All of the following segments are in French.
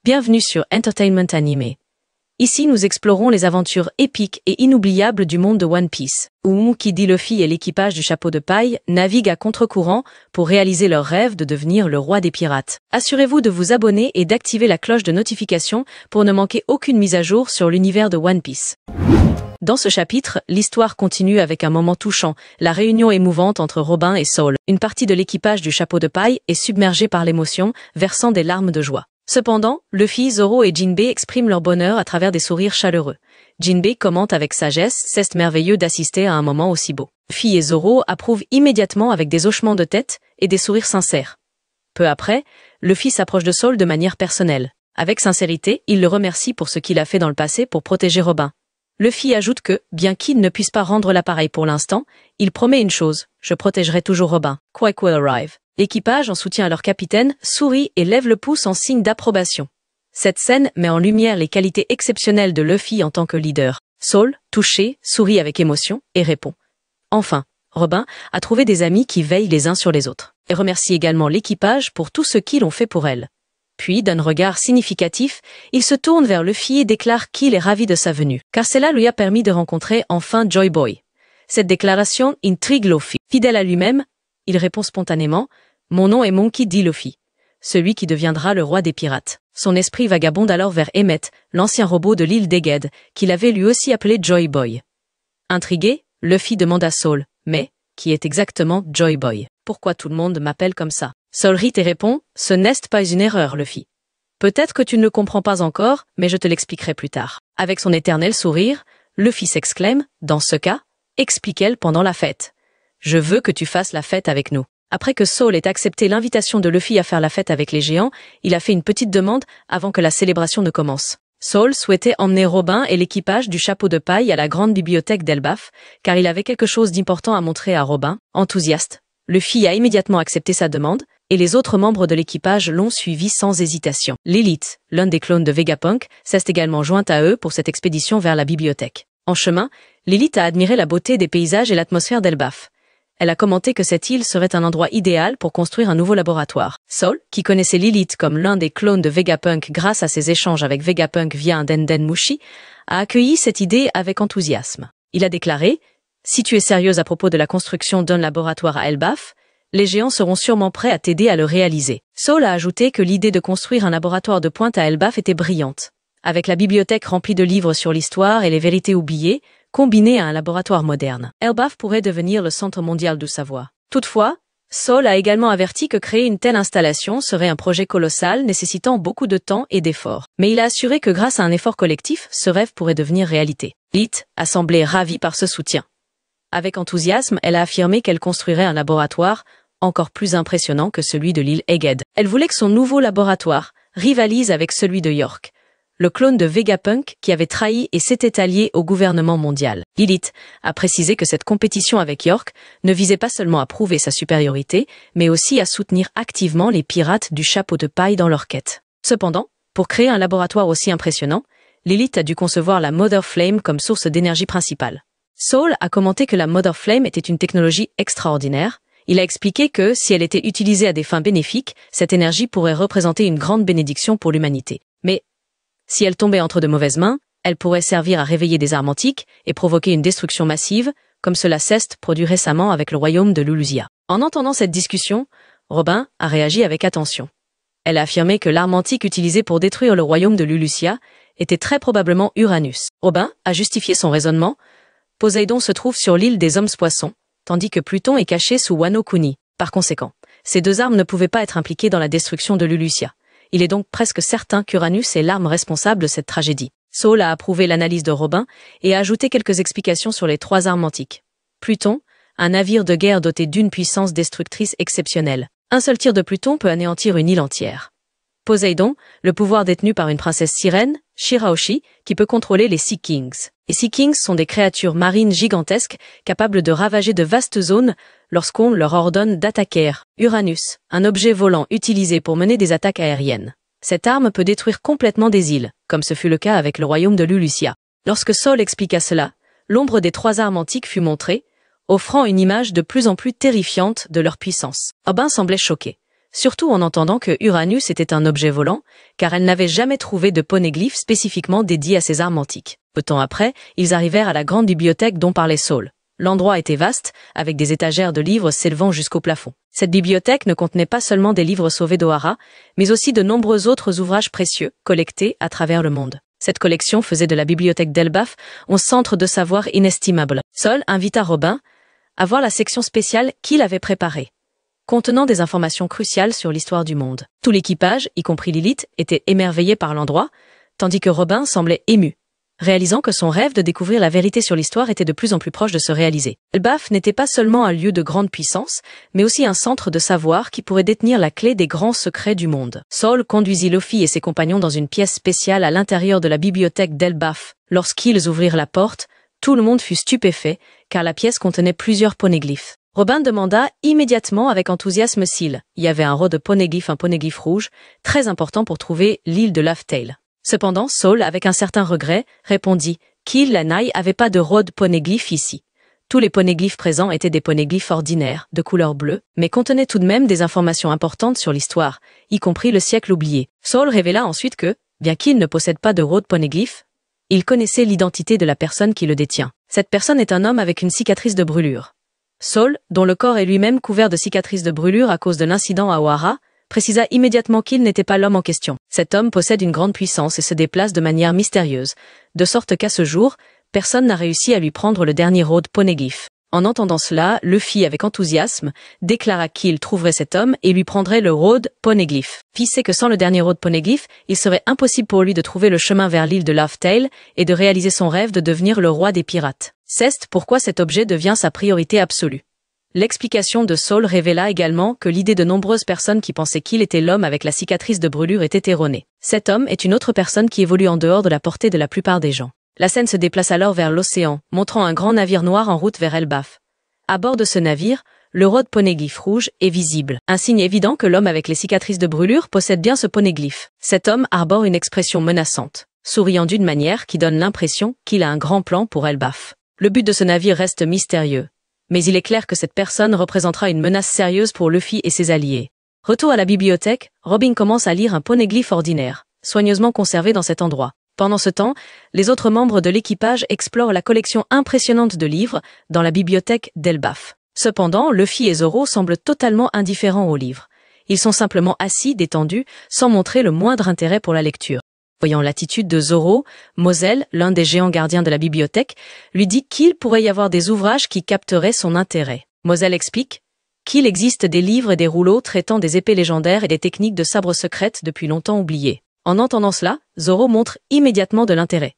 Bienvenue sur Entertainment Animé. Ici, nous explorons les aventures épiques et inoubliables du monde de One Piece, où Monkey D. Luffy et l'équipage du chapeau de paille naviguent à contre-courant pour réaliser leur rêve de devenir le roi des pirates. Assurez-vous de vous abonner et d'activer la cloche de notification pour ne manquer aucune mise à jour sur l'univers de One Piece. Dans ce chapitre, l'histoire continue avec un moment touchant, la réunion émouvante entre Robin et Soul. Une partie de l'équipage du chapeau de paille est submergée par l'émotion, versant des larmes de joie. Cependant, Luffy, Zoro et Jinbei expriment leur bonheur à travers des sourires chaleureux. Jinbei commente avec sagesse, c'est merveilleux d'assister à un moment aussi beau. Luffy et Zoro approuvent immédiatement avec des hochements de tête et des sourires sincères. Peu après, Luffy s'approche de Soul de manière personnelle. Avec sincérité, il le remercie pour ce qu'il a fait dans le passé pour protéger Robin. Luffy ajoute que, bien qu'il ne puisse pas rendre l'appareil pour l'instant, il promet une chose, je protégerai toujours Robin. Quake will arrive. L'équipage, en soutien à leur capitaine, sourit et lève le pouce en signe d'approbation. Cette scène met en lumière les qualités exceptionnelles de Luffy en tant que leader. Soul, touché, sourit avec émotion et répond. Enfin, Robin a trouvé des amis qui veillent les uns sur les autres, et remercie également l'équipage pour tout ce qu'ils ont fait pour elle. Puis, d'un regard significatif, il se tourne vers Luffy et déclare qu'il est ravi de sa venue, car cela lui a permis de rencontrer enfin Joy Boy. Cette déclaration intrigue Luffy. Fidèle à lui-même, il répond spontanément « Mon nom est Monkey D. Luffy, celui qui deviendra le roi des pirates ». Son esprit vagabonde alors vers Emmet, l'ancien robot de l'île d'Egghead, qu'il avait lui aussi appelé Joy Boy. Intrigué, Luffy demande à Soul « Mais, qui est exactement Joy Boy? Pourquoi tout le monde m'appelle comme ça ?» Soul rit et répond « Ce n'est pas une erreur, Luffy. Peut-être que tu ne le comprends pas encore, mais je te l'expliquerai plus tard. » Avec son éternel sourire, Luffy s'exclame « Dans ce cas, explique-le pendant la fête. Je veux que tu fasses la fête avec nous. » Après que Soul ait accepté l'invitation de Luffy à faire la fête avec les géants, il a fait une petite demande avant que la célébration ne commence. Soul souhaitait emmener Robin et l'équipage du chapeau de paille à la grande bibliothèque d'Elbaf, car il avait quelque chose d'important à montrer à Robin. Enthousiaste, Luffy a immédiatement accepté sa demande, et les autres membres de l'équipage l'ont suivi sans hésitation. Lilith, l'un des clones de Vegapunk, s'est également jointe à eux pour cette expédition vers la bibliothèque. En chemin, Lilith a admiré la beauté des paysages et l'atmosphère d'Elbaf. Elle a commenté que cette île serait un endroit idéal pour construire un nouveau laboratoire. Soul, qui connaissait Lilith comme l'un des clones de Vegapunk grâce à ses échanges avec Vegapunk via un Denden Mushi, a accueilli cette idée avec enthousiasme. Il a déclaré « Si tu es sérieuse à propos de la construction d'un laboratoire à Elbaf, les géants seront sûrement prêts à t'aider à le réaliser. » Soul a ajouté que l'idée de construire un laboratoire de pointe à Elbaf était brillante. Avec la bibliothèque remplie de livres sur l'histoire et les vérités oubliées, combiné à un laboratoire moderne, Elbaf pourrait devenir le centre mondial du savoir. Toutefois, Soul a également averti que créer une telle installation serait un projet colossal nécessitant beaucoup de temps et d'efforts. Mais il a assuré que grâce à un effort collectif, ce rêve pourrait devenir réalité. Lilith a semblé ravie par ce soutien. Avec enthousiasme, elle a affirmé qu'elle construirait un laboratoire encore plus impressionnant que celui de l'île Egghead. Elle voulait que son nouveau laboratoire rivalise avec celui de York, le clone de Vegapunk qui avait trahi et s'était allié au gouvernement mondial. Lilith a précisé que cette compétition avec York ne visait pas seulement à prouver sa supériorité, mais aussi à soutenir activement les pirates du chapeau de paille dans leur quête. Cependant, pour créer un laboratoire aussi impressionnant, Lilith a dû concevoir la Mother Flame comme source d'énergie principale. Soul a commenté que la Mother Flame était une technologie extraordinaire. Il a expliqué que, si elle était utilisée à des fins bénéfiques, cette énergie pourrait représenter une grande bénédiction pour l'humanité. Mais si elle tombait entre de mauvaises mains, elle pourrait servir à réveiller des armes antiques et provoquer une destruction massive, comme cela s'est produit récemment avec le royaume de Lulusia. En entendant cette discussion, Robin a réagi avec attention. Elle a affirmé que l'arme antique utilisée pour détruire le royaume de Lulusia était très probablement Uranus. Robin a justifié son raisonnement. Poséidon se trouve sur l'île des Hommes-Poissons, tandis que Pluton est caché sous Wano Kuni. Par conséquent, ces deux armes ne pouvaient pas être impliquées dans la destruction de Lulusia. Il est donc presque certain qu'Uranus est l'arme responsable de cette tragédie. Soul a approuvé l'analyse de Robin et a ajouté quelques explications sur les trois armes antiques. Pluton, un navire de guerre doté d'une puissance destructrice exceptionnelle. Un seul tir de Pluton peut anéantir une île entière. Poséidon, le pouvoir détenu par une princesse sirène, Shirahoshi, qui peut contrôler les Sea Kings. Les Sea Kings sont des créatures marines gigantesques capables de ravager de vastes zones lorsqu'on leur ordonne d'attaquer. Uranus, un objet volant utilisé pour mener des attaques aériennes. Cette arme peut détruire complètement des îles, comme ce fut le cas avec le royaume de Lulusia. Lorsque Soul expliqua cela, l'ombre des trois armes antiques fut montrée, offrant une image de plus en plus terrifiante de leur puissance. Robin semblait choqué. surtout en entendant que Uranus était un objet volant, car elle n'avait jamais trouvé de poneglyphe spécifiquement dédié à ces armes antiques. Peu de temps après, ils arrivèrent à la grande bibliothèque dont parlait Saul. L'endroit était vaste, avec des étagères de livres s'élevant jusqu'au plafond. Cette bibliothèque ne contenait pas seulement des livres sauvés d'Ohara, mais aussi de nombreux autres ouvrages précieux, collectés à travers le monde. Cette collection faisait de la bibliothèque d'Elbaf un centre de savoir inestimable. Saul invita Robin à voir la section spéciale qu'il avait préparée, contenant des informations cruciales sur l'histoire du monde. Tout l'équipage, y compris Lilith, était émerveillé par l'endroit, tandis que Robin semblait ému, réalisant que son rêve de découvrir la vérité sur l'histoire était de plus en plus proche de se réaliser. Elbaf n'était pas seulement un lieu de grande puissance, mais aussi un centre de savoir qui pourrait détenir la clé des grands secrets du monde. Saul conduisit Luffy et ses compagnons dans une pièce spéciale à l'intérieur de la bibliothèque d'Elbaf. Lorsqu'ils ouvrirent la porte, tout le monde fut stupéfait, car la pièce contenait plusieurs poneglyphes. Robin demanda immédiatement avec enthousiasme s'il y avait un rod de poneglyphe, un poneglyphe rouge, très important pour trouver l'île de Laugh-Tale. Cependant, Saul, avec un certain regret, répondit qu'il n'avait pas de rod poneglyphe ici. Tous les poneglyphes présents étaient des poneglyphes ordinaires, de couleur bleue, mais contenaient tout de même des informations importantes sur l'histoire, y compris le siècle oublié. Saul révéla ensuite que, bien qu'il ne possède pas de rod poneglyphe, il connaissait l'identité de la personne qui le détient. Cette personne est un homme avec une cicatrice de brûlure. Saul, dont le corps est lui-même couvert de cicatrices de brûlure à cause de l'incident à Oara, précisa immédiatement qu'il n'était pas l'homme en question. Cet homme possède une grande puissance et se déplace de manière mystérieuse, de sorte qu'à ce jour, personne n'a réussi à lui prendre le dernier rod poneglyphe. En entendant cela, Luffy, avec enthousiasme, déclara qu'il trouverait cet homme et lui prendrait le rod poneglyphe. Luffy sait que sans le dernier rod poneglyphe, il serait impossible pour lui de trouver le chemin vers l'île de Laugh-Tale et de réaliser son rêve de devenir le roi des pirates. C'est pourquoi cet objet devient sa priorité absolue. L'explication de Saul révéla également que l'idée de nombreuses personnes qui pensaient qu'il était l'homme avec la cicatrice de brûlure était erronée. Cet homme est une autre personne qui évolue en dehors de la portée de la plupart des gens. La scène se déplace alors vers l'océan, montrant un grand navire noir en route vers Elbaf. À bord de ce navire, le rod poneglyphe rouge est visible, un signe évident que l'homme avec les cicatrices de brûlure possède bien ce poneglyphe. Cet homme arbore une expression menaçante, souriant d'une manière qui donne l'impression qu'il a un grand plan pour Elbaf. Le but de ce navire reste mystérieux, mais il est clair que cette personne représentera une menace sérieuse pour Luffy et ses alliés. Retour à la bibliothèque, Robin commence à lire un poneglyphe ordinaire, soigneusement conservé dans cet endroit. Pendant ce temps, les autres membres de l'équipage explorent la collection impressionnante de livres dans la bibliothèque d'Elbaf. Cependant, Luffy et Zoro semblent totalement indifférents aux livres. Ils sont simplement assis, détendus, sans montrer le moindre intérêt pour la lecture. Voyant l'attitude de Zoro, Moselle, l'un des géants gardiens de la bibliothèque, lui dit qu'il pourrait y avoir des ouvrages qui capteraient son intérêt. Moselle explique qu'il existe des livres et des rouleaux traitant des épées légendaires et des techniques de sabre secrètes depuis longtemps oubliées. En entendant cela, Zoro montre immédiatement de l'intérêt.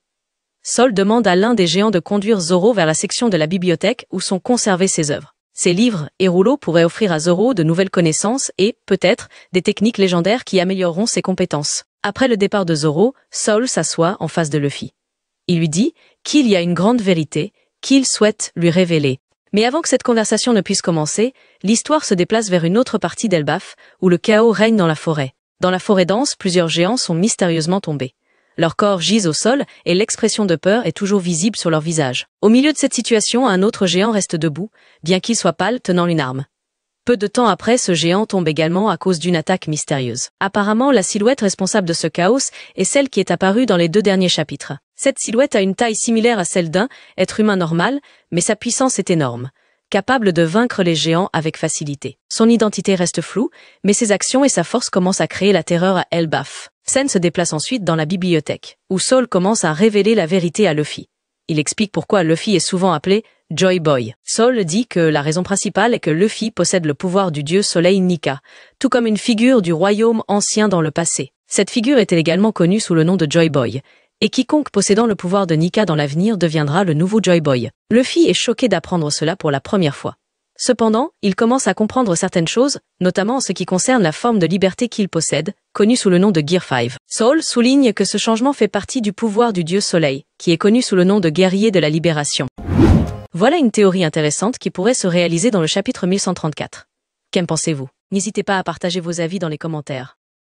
Sol demande à l'un des géants de conduire Zoro vers la section de la bibliothèque où sont conservées ses œuvres. Ces livres et rouleaux pourraient offrir à Zoro de nouvelles connaissances et, peut-être, des techniques légendaires qui amélioreront ses compétences. Après le départ de Zoro, Sol s'assoit en face de Luffy. Il lui dit qu'il y a une grande vérité qu'il souhaite lui révéler. Mais avant que cette conversation ne puisse commencer, l'histoire se déplace vers une autre partie d'Elbaf, où le chaos règne dans la forêt. Dans la forêt dense, plusieurs géants sont mystérieusement tombés. Leurs corps gisent au sol et l'expression de peur est toujours visible sur leur visage. Au milieu de cette situation, un autre géant reste debout, bien qu'il soit pâle, tenant une arme. Peu de temps après, ce géant tombe également à cause d'une attaque mystérieuse. Apparemment, la silhouette responsable de ce chaos est celle qui est apparue dans les 2 derniers chapitres. Cette silhouette a une taille similaire à celle d'un être humain normal, mais sa puissance est énorme, capable de vaincre les géants avec facilité. Son identité reste floue, mais ses actions et sa force commencent à créer la terreur à Elbaf. Scène se déplace ensuite dans la bibliothèque, où Sol commence à révéler la vérité à Luffy. Il explique pourquoi Luffy est souvent appelé Joy Boy. Sol dit que la raison principale est que Luffy possède le pouvoir du dieu Soleil Nika, tout comme une figure du royaume ancien dans le passé. Cette figure était également connue sous le nom de Joy Boy, et quiconque possédant le pouvoir de Nika dans l'avenir deviendra le nouveau Joy Boy. Luffy est choqué d'apprendre cela pour la première fois. Cependant, il commence à comprendre certaines choses, notamment en ce qui concerne la forme de liberté qu'il possède, connue sous le nom de Gear 5. Sol souligne que ce changement fait partie du pouvoir du dieu Soleil, qui est connu sous le nom de guerrier de la libération. Voilà une théorie intéressante qui pourrait se réaliser dans le chapitre 1134. Qu'en pensez-vous? N'hésitez pas à partager vos avis dans les commentaires.